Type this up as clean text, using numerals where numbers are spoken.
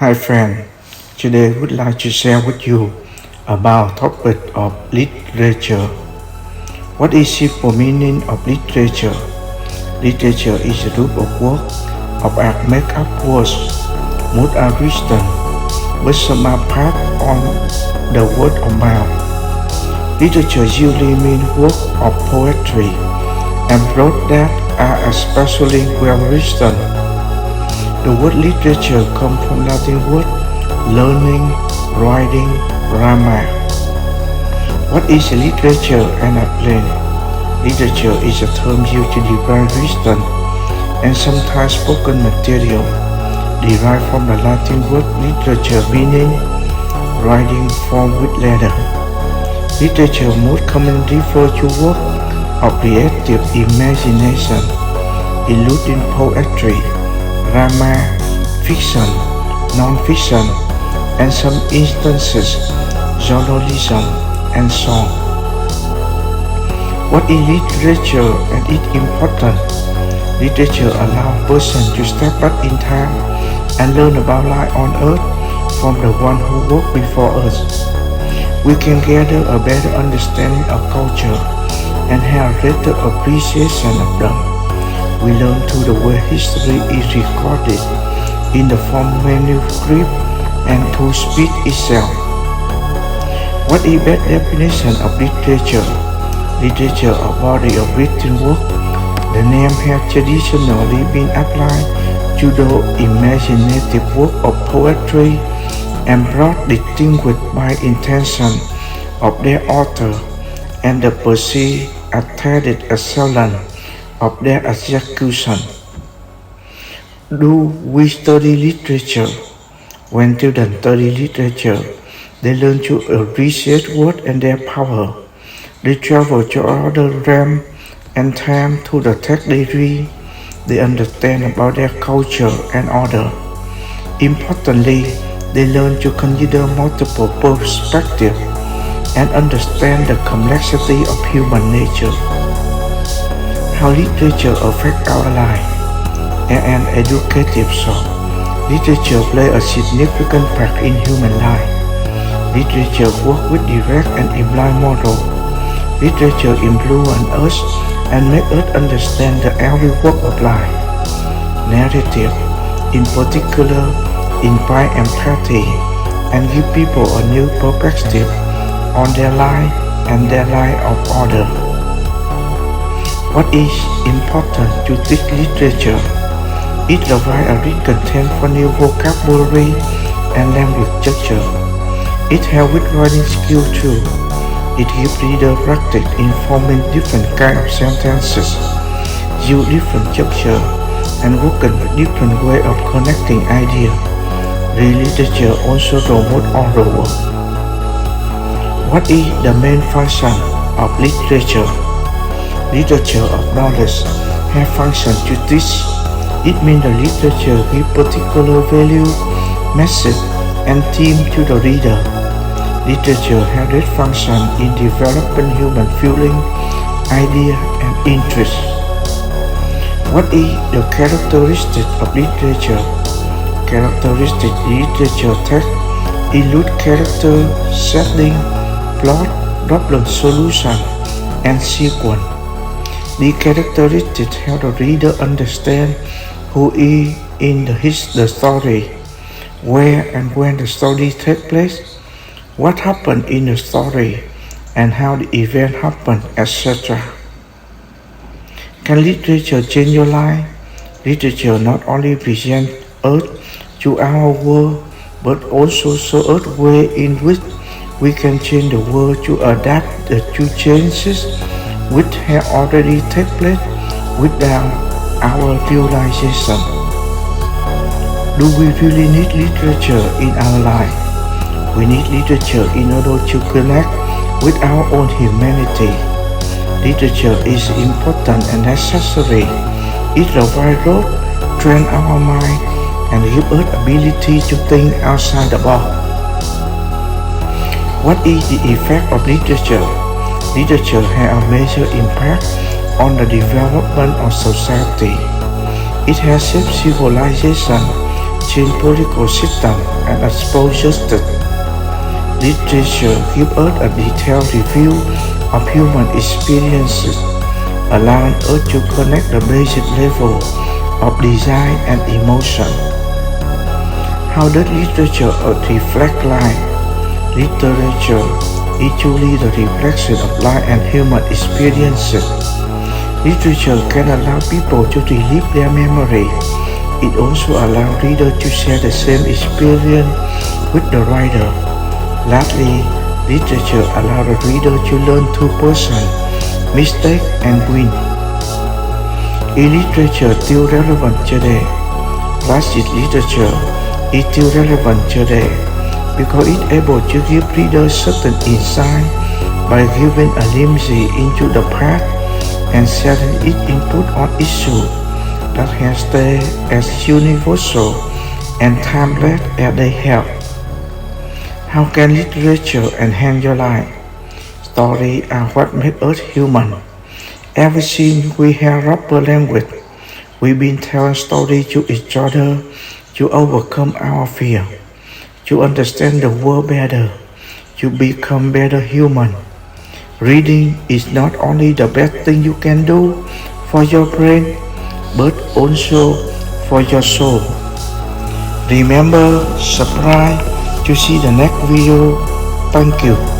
Hi friend, today I would like to share with you about topic of literature. What is simple meaning of literature? Literature is a group of work of art make up words. Most are written, but some are passed on the word of mouth. Literature usually means work of poetry and prose that are especially well written. The word literature comes from Latin word learning, writing, grammar. What is literature and explain? Literature is a term used to define written and sometimes spoken material, derived from the Latin word literature meaning writing form with letter. Literature most commonly refers to work of creative imagination, including poetry, drama, fiction, non-fiction, and some instances, journalism, and song. What is literature and its importance? Literature allows persons to step back in time and learn about life on earth from the one who walked before us. We can gather a better understanding of culture and have greater appreciation of them. We learn through the way history is recorded in the form of manuscript and through speech itself. What is best definition of literature? Literature, a body of written work. The name has traditionally been applied to the imaginative work of poetry and prose distinguished by intention of their author and the perceived aesthetic excellence of their execution. Do we study literature? When students study literature, they learn to appreciate words and their power. They travel to other realms and time through the text they read. They understand about their culture and order. Importantly, they learn to consider multiple perspectives and understand the complexity of human nature. How literature affects our life. In an educative sort, literature plays a significant part in human life. Literature works with direct and implied morals. Literature influences us and makes us understand the every walk of life. Narrative, in particular, inspire empathy and give people a new perspective on their life and their life of others. What is important to teach literature? It provides a rich content for new vocabulary and language structure. It helps with writing skill too. It gives reader practice in forming different kinds of sentences, use different structure, and working with different ways of connecting ideas. The literature also promotes oral work. What is the main function of literature? Literature of knowledge has function to teach. It means the literature gives particular value, message, and theme to the reader. Literature has this function in developing human feeling, idea, and interest. What is the characteristic of literature? Characteristic literature text include character, setting, plot, problem solution, and sequence. The characteristics help the reader understand who is in the story, where and when the story takes place, what happened in the story, and how the event happened, etc. Can literature change your life? Literature not only presents us to our world, but also shows us ways in which we can change the world to adapt to changes which have already taken place without our realization. Do we really need literature in our life? We need literature in order to connect with our own humanity. Literature is important and necessary. It provides growth, trains our mind, and gives us ability to think outside the box. What is the effect of literature? Literature has a major impact on the development of society. It has shaped civilization, change political system and expose justice. Literature gives us a detailed review of human experiences, allowing us to connect the basic level of design and emotion. How does literature reflect life? Literature is truly the reflection of life and human experiences. Literature can allow people to relive their memory. It also allows readers to share the same experience with the writer. Lastly, literature allows the reader to learn through person, mistake, and win. Is literature still relevant today? Classic literature is still relevant today because it's able to give readers certain insight by giving a glimpse into the past and sharing its input on issues that have stayed as universal and timeless as they have. How can literature enhance your life? Stories are what make us human. Ever since we have proper language, we've been telling stories to each other to overcome our fear, to understand the world better, to become better human. Reading is not only the best thing you can do for your brain, but also for your soul. Remember, subscribe to see the next video. Thank you.